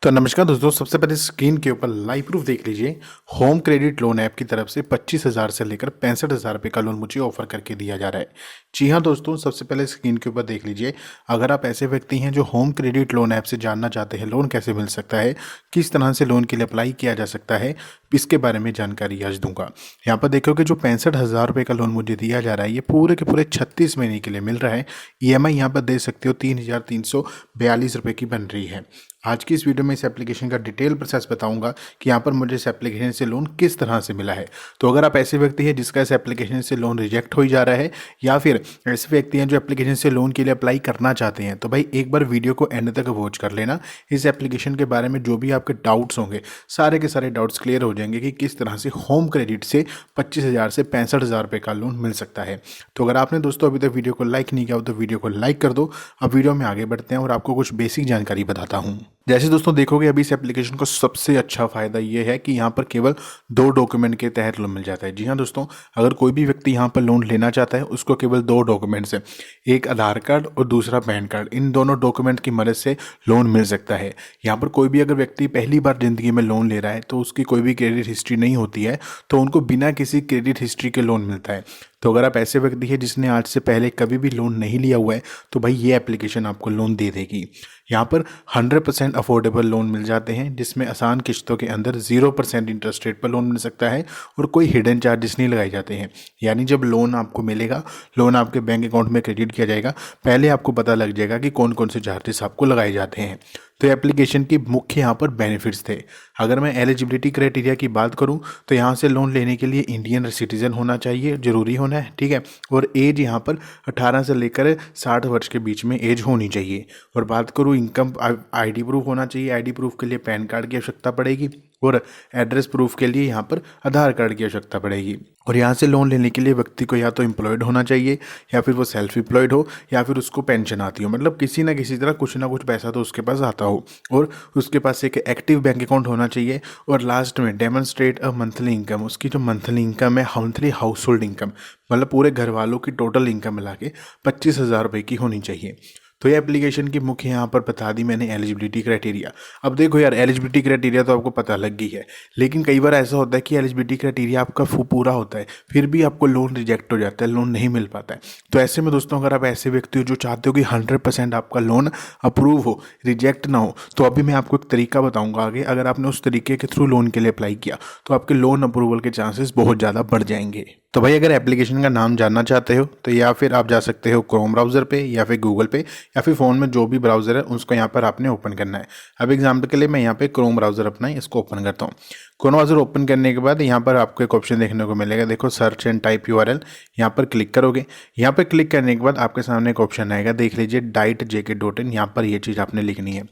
तो नमस्कार दोस्तों, सबसे पहले स्क्रीन के ऊपर लाइव प्रूफ देख लीजिए। होम क्रेडिट लोन ऐप की तरफ से 25,000 से लेकर 65,000 रुपये का लोन मुझे ऑफर करके दिया जा रहा है। जी हाँ दोस्तों, सबसे पहले स्क्रीन के ऊपर देख लीजिए। अगर आप ऐसे व्यक्ति हैं जो होम क्रेडिट लोन ऐप से जानना चाहते हैं लोन कैसे मिल सकता है, किस तरह से लोन के लिए अप्लाई किया जा सकता है, इसके बारे में जानकारी आज दूंगा। यहाँ पर देखोगे जो 65,000 रुपये का लोन मुझे दिया जा रहा है, ये पूरे के पूरे 36 महीने के लिए मिल रहा है। EMI यहाँ पर दे सकते हो 3,342 रुपये की बन रही है। आज की इस वीडियो में इस एप्लीकेशन का डिटेल प्रोसेस बताऊंगा कि यहाँ पर मुझे इस एप्लीकेशन से लोन किस तरह से मिला है। तो अगर आप ऐसे व्यक्ति हैं जिसका इस एप्लीकेशन से लोन रिजेक्ट हो जा रहा है, या फिर ऐसे व्यक्ति हैं जो एप्लीकेशन से लोन के लिए अप्लाई करना चाहते हैं, तो भाई एक बार वीडियो को एंड तक वॉच कर लेना। इस एप्लीकेशन के बारे में जो भी आपके डाउट्स होंगे, सारे के सारे डाउट्स क्लियर हो जाएंगे कि किस तरह से होम क्रेडिट से 25,000 से 65,000 रुपये का लोन मिल सकता है। तो अगर आपने दोस्तों अभी तक वीडियो को लाइक नहीं किया हो तो वीडियो को लाइक कर दो। अब वीडियो में आगे बढ़ते हैं और आपको कुछ बेसिक जानकारी बताता हूँ। जैसे दोस्तों देखोगे अभी इस एप्लीकेशन का सबसे अच्छा फायदा ये है कि यहाँ पर केवल 2 डॉक्यूमेंट के तहत लोन मिल जाता है। जी हाँ दोस्तों, अगर कोई भी व्यक्ति यहाँ पर लोन लेना चाहता है उसको केवल 2 डॉक्यूमेंट्स है, एक आधार कार्ड और दूसरा पैन कार्ड। इन दोनों डॉक्यूमेंट की मदद से लोन मिल सकता है। यहाँ पर कोई भी अगर व्यक्ति पहली बार जिंदगी में लोन ले रहा है तो उसकी कोई भी क्रेडिट हिस्ट्री नहीं होती है, तो उनको बिना किसी क्रेडिट हिस्ट्री के लोन मिलता है। तो अगर आप ऐसे व्यक्ति हैं जिसने आज से पहले कभी भी लोन नहीं लिया हुआ है, तो भाई ये एप्लीकेशन आपको लोन दे देगी। यहाँ पर 100% अफोर्डेबल लोन मिल जाते हैं, जिसमें आसान किश्तों के अंदर 0% इंटरेस्ट रेट पर लोन मिल सकता है और कोई हिडन चार्जेस नहीं लगाए जाते हैं। यानी जब लोन आपको मिलेगा, लोन आपके बैंक अकाउंट में क्रेडिट किया जाएगा, पहले आपको पता लग जाएगा कि कौन कौन से चार्जेस आपको लगाए जाते हैं। तो एप्लीकेशन की मुख्य यहाँ पर बेनिफिट्स थे। अगर मैं एलिजिबिलिटी क्राइटेरिया की बात करूँ तो यहाँ से लोन लेने के लिए इंडियन सिटीजन होना चाहिए, जरूरी होना है, ठीक है। और एज यहाँ पर 18 से लेकर 60 वर्ष के बीच में एज होनी चाहिए। और बात करूँ इनकम, ID प्रूफ होना चाहिए। ID प्रूफ के लिए पैन कार्ड की आवश्यकता पड़ेगी और एड्रेस प्रूफ के लिए यहाँ पर आधार कार्ड की आवश्यकता पड़ेगी। और यहाँ से लोन लेने के लिए व्यक्ति को या तो एम्प्लॉयड होना चाहिए, या फिर वो सेल्फ एम्प्लॉयड हो, या फिर उसको पेंशन आती हो। मतलब किसी ना किसी तरह कुछ ना कुछ पैसा तो उसके पास आता हो, और उसके पास एक एक्टिव बैंक अकाउंट होना चाहिए। और लास्ट में डेमोन्स्ट्रेट अ मंथली इनकम, उसकी जो मंथली इनकम है, मंथली हाउस होल्ड इनकम, मतलब पूरे घर वालों की टोटल इनकम मिला के 25,000 रुपये की होनी चाहिए। तो ये एप्लीकेशन की मुख्य यहाँ पर बता दी मैंने एलिजिबिलिटी क्राइटेरिया। अब देखो यार, एलिजिबिलिटी क्राइटेरिया तो आपको पता लग गई है, लेकिन कई बार ऐसा होता है कि एलिजिबिलिटी क्राइटेरिया आपका पूरा होता है, फिर भी आपको लोन रिजेक्ट हो जाता है, लोन नहीं मिल पाता है। तो ऐसे में दोस्तों, अगर आप ऐसे व्यक्ति हो जो चाहते हो कि 100% आपका लोन अप्रूव हो, रिजेक्ट ना हो, तो अभी मैं आपको एक तरीका बताऊंगा आगे। अगर आपने उस तरीके के थ्रू लोन के लिए अप्लाई किया तो आपके लोन अप्रूवल के चांसेस बहुत ज़्यादा बढ़ जाएंगे। तो भाई अगर एप्लीकेशन का नाम जानना चाहते हो तो या फिर आप जा सकते हो क्रोम ब्राउज़र पे, या फिर गूगल पे, या फिर फ़ोन में जो भी ब्राउज़र है उसको यहाँ पर आपने ओपन करना है। अब एग्जाम्पल के लिए मैं यहाँ पे क्रोम ब्राउज़र अपना इसको ओपन करता हूँ। क्रोम ब्राउज़र ओपन करने के बाद यहाँ पर आपको एक ऑप्शन देखने को मिलेगा, देखो सर्च एंड टाइप URL। यहाँ पर क्लिक करोगे। यहाँ पर क्लिक करने के बाद आपके सामने एक ऑप्शन आएगा, देख लीजिए dietjk.in। यहाँ पर ये चीज़ आपने लिखनी है।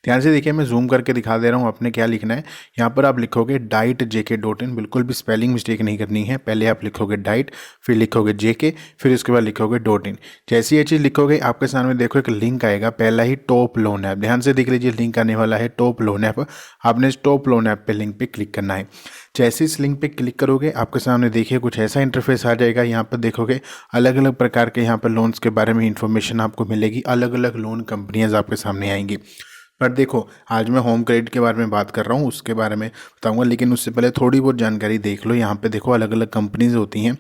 ध्यान से देखिए, मैं जूम करके दिखा दे रहा हूँ आपने क्या लिखना है। यहाँ पर आप लिखोगे dietjk.in, बिल्कुल भी स्पेलिंग मिस्टेक नहीं करनी है। पहले आप लिखोगे डाइट, फिर लिखोगे JK, फिर उसके बाद लिखोगे .in। जैसे ये चीज़ लिखोगे आपके सामने देखो एक लिंक आएगा, पहला ही टॉप लोन ऐप। ध्यान से देख लीजिए, लिंक आने वाला है टॉप लोन ऐप। आपने इस टॉप लोन ऐप पे लिंक पे क्लिक करना है। जैसे इस लिंक पे क्लिक करोगे आपके सामने देखिए कुछ ऐसा इंटरफेस आ जाएगा। यहाँ पर देखोगे अलग अलग प्रकार के यहाँ पर लोन्स के बारे में इंफॉर्मेशन आपको मिलेगी, अलग अलग लोन कंपनियाँ आपके सामने आएंगी। पर देखो, आज मैं होम क्रेडिट के बारे में बात कर रहा हूँ, उसके बारे में बताऊंगा, लेकिन उससे पहले थोड़ी बहुत जानकारी देख लो। यहाँ पे देखो अलग अलग कंपनीज होती हैं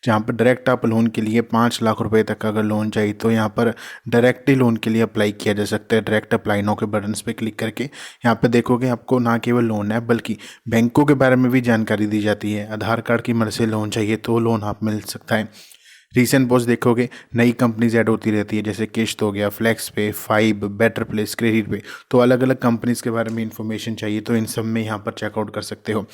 जहाँ पर डायरेक्ट आप लोन के लिए 5 लाख रुपए तक का अगर लोन चाहिए तो यहाँ पर डायरेक्ट ही लोन के लिए अप्लाई किया जा सकता है। डायरेक्ट अप्लाई नाउ के बटन्स पे क्लिक करके यहाँ पे देखोगे आपको ना केवल लोन है बल्कि बैंकों के बारे में भी जानकारी दी जाती है। आधार कार्ड की मदद से लोन चाहिए तो लोन आप मिल सकता है। रीसेंट पोस्ट देखोगे नई कंपनीज ऐड होती रहती है, जैसे किश्त हो गया, फ्लेक्स पे, फाइब, बेटर प्लेस, क्रेडिट पे। तो अलग अलग कंपनीज के बारे में इंफॉर्मेशन चाहिए तो इन सब में यहाँ पर चेकआउट कर सकते हो।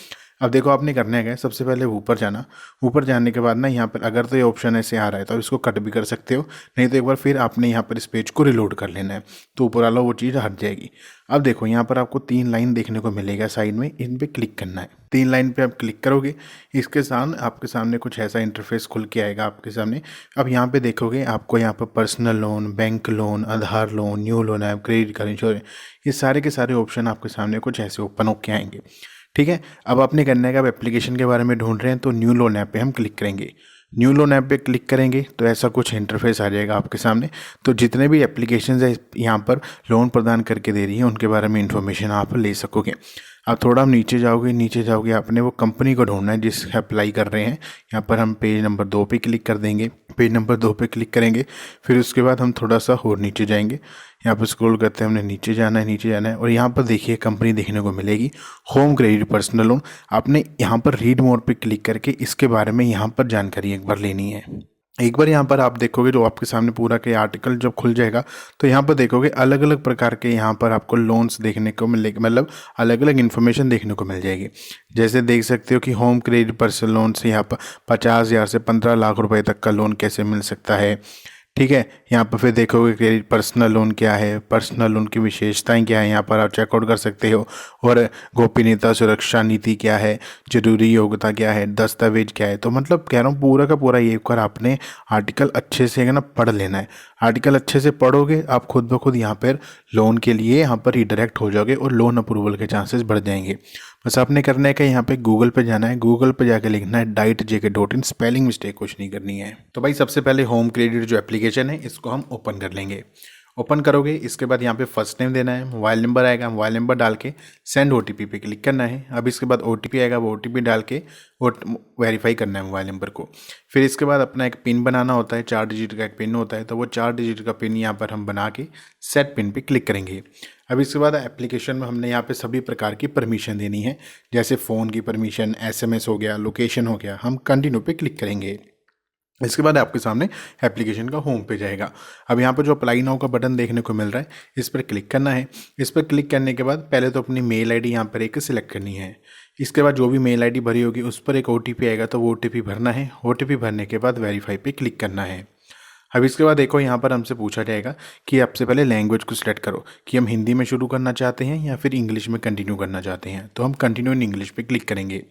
अब देखो आपने करना है क्या, सबसे पहले ऊपर जाना। ऊपर जाने के बाद ना यहाँ पर अगर तो ये ऑप्शन ऐसे आ रहा है तो इसको कट भी कर सकते हो, नहीं तो एक बार फिर आपने यहाँ पर इस पेज को रिलोड कर लेना है, तो ऊपर वाला वो चीज़ हट जाएगी। अब देखो यहाँ पर आपको 3 लाइन देखने को मिलेगा साइड में, इन पे क्लिक करना है। 3 लाइन पे आप क्लिक करोगे, इसके साथ आपके सामने कुछ ऐसा इंटरफेस खुल के आएगा आपके सामने। अब यहाँ पे देखोगे आपको यहाँ पर personal loan, bank loan, Aadhaar loan, new loan app, credit card, insurance, ये सारे के सारे ऑप्शन आपके सामने कुछ ऐसे ओपन होके आएंगे। ठीक है, अब आपने करना है कि आप एप्लीकेशन के बारे में ढूंढ रहे हैं तो न्यू लोन ऐप पे हम क्लिक करेंगे। न्यू लोन ऐप पे क्लिक करेंगे तो ऐसा कुछ इंटरफेस आ जाएगा आपके सामने। तो जितने भी एप्लीकेशंस है यहाँ पर लोन प्रदान करके दे रही हैं उनके बारे में इंफॉर्मेशन आप ले सकोगे। अब थोड़ा हम नीचे जाओगे आपने वो कंपनी को ढूंढना है जिस अप्लाई कर रहे हैं। यहाँ पर हम पेज नंबर 2 पे क्लिक कर देंगे। पेज नंबर 2 पे क्लिक करेंगे, फिर उसके बाद हम थोड़ा सा और नीचे जाएंगे। यहाँ पर स्क्रॉल करते हैं, हमने नीचे जाना है और यहाँ पर देखिए कंपनी देखने को मिलेगी, होम क्रेडिट पर्सनल लोन। आपने यहाँ पर रीड मोर पे क्लिक करके इसके बारे में यहाँ पर जानकारी एक बार लेनी है। एक बार यहाँ पर आप देखोगे जो आपके सामने पूरा के आर्टिकल जब खुल जाएगा तो यहाँ पर देखोगे अलग अलग प्रकार के यहाँ पर आपको लोन्स देखने को मिलेगा, मतलब अलग अलग इन्फॉर्मेशन देखने को मिल जाएगी। जैसे देख सकते हो कि होम क्रेडिट पर्सनल लोन से यहाँ पर 50,000 से 15 लाख रुपए तक का लोन कैसे मिल सकता है। ठीक है, यहाँ पर फिर देखोगे क्रेडिट पर्सनल लोन क्या है, पर्सनल लोन की विशेषताएं क्या है, यहाँ पर आप चेकआउट कर सकते हो। और गोपनीयता सुरक्षा नीति क्या है, जरूरी योग्यता क्या है, दस्तावेज क्या है। तो मतलब कह रहा हूँ पूरा का पूरा ये कर आपने आर्टिकल अच्छे से ना पढ़ लेना है। आर्टिकल अच्छे से पढ़ोगे आप खुद ब खुद यहाँ पर लोन के लिए यहाँ पर रिडायरेक्ट हो जाओगे और लोन अप्रूवल के चांसेस बढ़ जाएंगे। बस आपने करना है कि यहाँ पे गूगल पे जाना है, गूगल पे जाके लिखना है dietjk.in, स्पेलिंग मिस्टेक कुछ नहीं करनी है। तो भाई सबसे पहले होम क्रेडिट जो एप्लीकेशन है इसको हम ओपन कर लेंगे। ओपन करोगे इसके बाद यहाँ पे फर्स्ट नेम देना है, मोबाइल नंबर आएगा, मोबाइल नंबर डाल के सेंड OTP पे क्लिक करना है। अब इसके बाद OTP आएगा, वो OTP डाल के वेरीफाई करना है मोबाइल नंबर को। फिर इसके बाद अपना एक पिन बनाना होता है, 4 डिजिट का एक पिन होता है, तो वो 4 डिजिट का पिन यहाँ पर हम बना के सेट पिन पे क्लिक करेंगे। अब इसके बाद एप्लीकेशन में हमने यहाँ पे सभी प्रकार की परमिशन देनी है, जैसे फ़ोन की परमिशन, SMS हो गया, लोकेशन हो गया। हम कंटिन्यू पे क्लिक करेंगे। इसके बाद आपके सामने एप्लीकेशन का होम पेज आएगा। अब यहाँ पर जो अप्लाई नाउ का बटन देखने को मिल रहा है इस पर क्लिक करना है। इस पर क्लिक करने के बाद पहले तो अपनी मेल आईडी यहाँ पर एक सिलेक्ट करनी है। इसके बाद जो भी मेल आईडी भरी होगी उस पर एक OTP आएगा, तो वो OTP भरना है। OTP भरने के बाद वेरीफाई पे क्लिक करना है। अब इसके बाद देखो यहाँ पर हमसे पूछा जाएगा कि आपसे पहले लैंग्वेज को सिलेक्ट करो कि हम हिंदी में शुरू करना चाहते हैं या फिर इंग्लिश में कंटिन्यू करना चाहते हैं। तो हम कंटिन्यू इन इंग्लिश पे क्लिक करेंगे।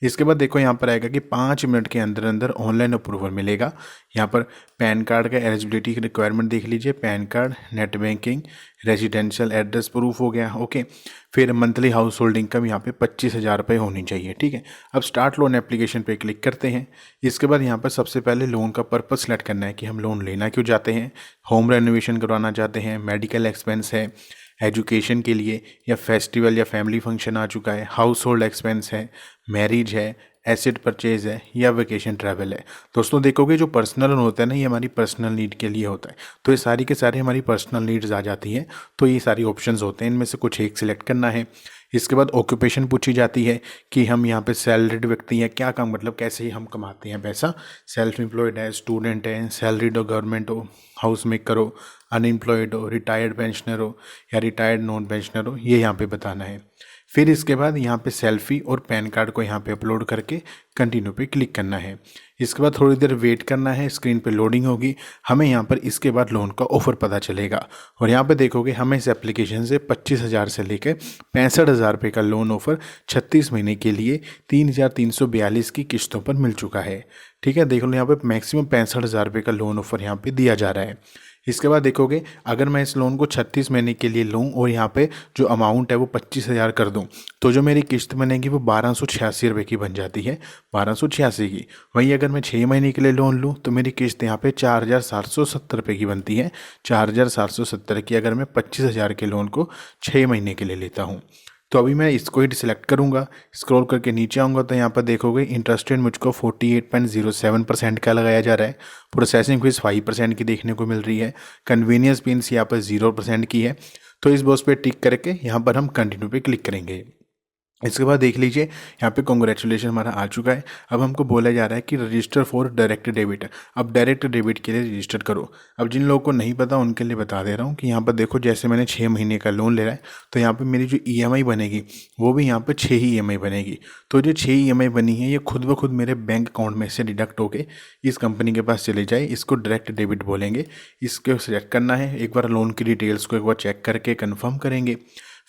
इसके बाद देखो यहाँ पर आएगा कि 5 मिनट के अंदर अंदर ऑनलाइन अप्रूवल मिलेगा। यहाँ पर पैन कार्ड का एलिजिबिलिटी की रिक्वायरमेंट देख लीजिए, pan card, net banking, residential address proof हो गया, ओके। फिर मंथली हाउस होल्ड इनकम यहाँ पे 25,000 रुपये होनी चाहिए, ठीक है। अब स्टार्ट लोन एप्लीकेशन पे क्लिक करते हैं। इसके बाद यहाँ पर सबसे पहले लोन का पर्पस सेलेक्ट करना है कि हम लोन लेना क्यों चाहते हैं, होम रेनोवेशन करवाना चाहते हैं, मेडिकल एक्सपेंस है, एजुकेशन के लिए, या फेस्टिवल या फैमिली फंक्शन आ चुका है, हाउस होल्ड एक्सपेंस है, मैरिज है, एसेट परचेज है, या वेकेशन ट्रैवल है। दोस्तों देखोगे जो पर्सनल लोन होता है ना ये हमारी पर्सनल नीड के लिए होता है, तो ये सारी के सारे हमारी पर्सनल नीड्स आ जाती हैं। तो ये सारी ऑप्शंस होते हैं, इनमें से कुछ एक सिलेक्ट करना है। इसके बाद ऑक्यूपेशन पूछी जाती है कि हम यहाँ पे सैलरीड व्यक्ति हैं, क्या काम मतलब कैसे हम कमाते हैं पैसा, सेल्फ एम्प्लॉयड है, स्टूडेंट है, सैलरीड हो, गवर्नमेंट हो, हाउस मेकर हो, अनएम्प्लॉयड हो, रिटायर्ड पेंशनर हो या रिटायर्ड नॉन पेंशनर हो, ये यहाँ पे बताना है। फिर इसके बाद यहाँ पे सेल्फी और पैन कार्ड को यहाँ पे अपलोड करके कंटिन्यू पे क्लिक करना है। इसके बाद थोड़ी देर वेट करना है, स्क्रीन पे लोडिंग होगी। हमें यहाँ पर इसके बाद लोन का ऑफर पता चलेगा और यहाँ पे देखोगे हमें इस एप्लीकेशन से 25,000 से लेकर 65,000 रुपये का लोन ऑफर 36 महीने के लिए 3,342 की किस्तों पर मिल चुका है, ठीक है। देख लो यहाँ पे मैक्सिमम 65,000 रुपये का लोन ऑफर यहाँ पे दिया जा रहा है। इसके बाद देखोगे अगर मैं इस लोन को 36 महीने के लिए लूँ और यहाँ पे जो अमाउंट है वो 25,000 कर दूँ तो जो मेरी किस्त बनेगी वो 1,286 रुपये की बन जाती है, 1,286 की। वहीं अगर मैं 6 महीने के लिए लोन लूँ तो मेरी किस्त यहाँ पे 4,770 रुपये की बनती है, 4,770 की अगर मैं 25,000 के लोन को 6 महीने के लिए लेता हूँ। तो अभी मैं इसको ही सिलेक्ट करूंगा, स्क्रॉल करके नीचे आऊँगा तो यहाँ पर देखोगे इंटरेस्ट रेट मुझको 48.07% का लगाया जा रहा है, प्रोसेसिंग फीस 5% की देखने को मिल रही है, कन्वीनियंस पिन्स यहाँ पर 0% की है। तो इस बॉक्स पे टिक करके यहाँ पर हम कंटिन्यू पे क्लिक करेंगे। इसके बाद देख लीजिए यहाँ पे कॉन्ग्रेचुलेशन हमारा आ चुका है। अब हमको बोला जा रहा है कि रजिस्टर फॉर डायरेक्ट डेबिट, अब डायरेक्ट डेबिट के लिए रजिस्टर करो। अब जिन लोगों को नहीं पता उनके लिए बता दे रहा हूँ कि यहाँ पर देखो जैसे मैंने 6 महीने का लोन ले रहा है तो यहाँ पे मेरी जो EMI बनेगी वो भी यहाँ पर 6 ही EMI बनेगी। तो जो 6 EMI बनी है ये खुद ब खुद मेरे बैंक अकाउंट में से डिडक्ट होके इस कंपनी के पास चले जाए, इसको डायरेक्ट डेबिट बोलेंगे। इसको सिलेक्ट करना है, एक बार लोन की डिटेल्स को एक बार चेक करके कन्फर्म करेंगे।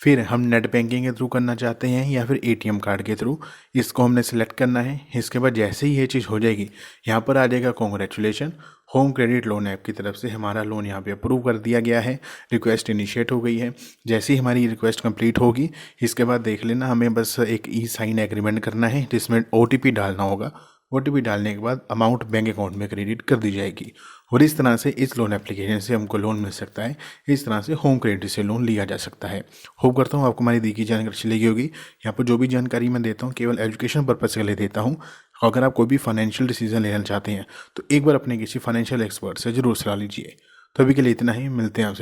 फिर हम नेट बैंकिंग के थ्रू करना चाहते हैं या फिर ATM कार्ड के थ्रू, इसको हमने सेलेक्ट करना है। इसके बाद जैसे ही ये चीज़ हो जाएगी यहाँ पर आ जाएगा congratulation, home credit loan app की तरफ से हमारा लोन यहाँ पे अप्रूव कर दिया गया है, रिक्वेस्ट इनिशिएट हो गई है। जैसे ही हमारी रिक्वेस्ट कंप्लीट होगी इसके बाद देख लेना हमें बस एक E साइन एग्रीमेंट करना है जिसमें OTP डालना होगा, OTP डालने के बाद अमाउंट बैंक अकाउंट में क्रेडिट कर दी जाएगी और इस तरह से इस लोन एप्लीकेशन से हमको लोन मिल सकता है। इस तरह से होम क्रेडिट से लोन लिया जा सकता है। होप करता हूँ आपको हमारी दी गई जानकारी अच्छी लगी होगी। यहाँ पर जो भी जानकारी मैं देता हूँ केवल एजुकेशन पर्पज़ के लिए देता हूँ। अगर आप कोई भी फाइनेंशियल डिसीजन लेना चाहते हैं तो एक बार अपने किसी फाइनेंशियल एक्सपर्ट से जरूर सलाह लीजिए। तो अभी के लिए इतना ही, मिलते हैं आपसे।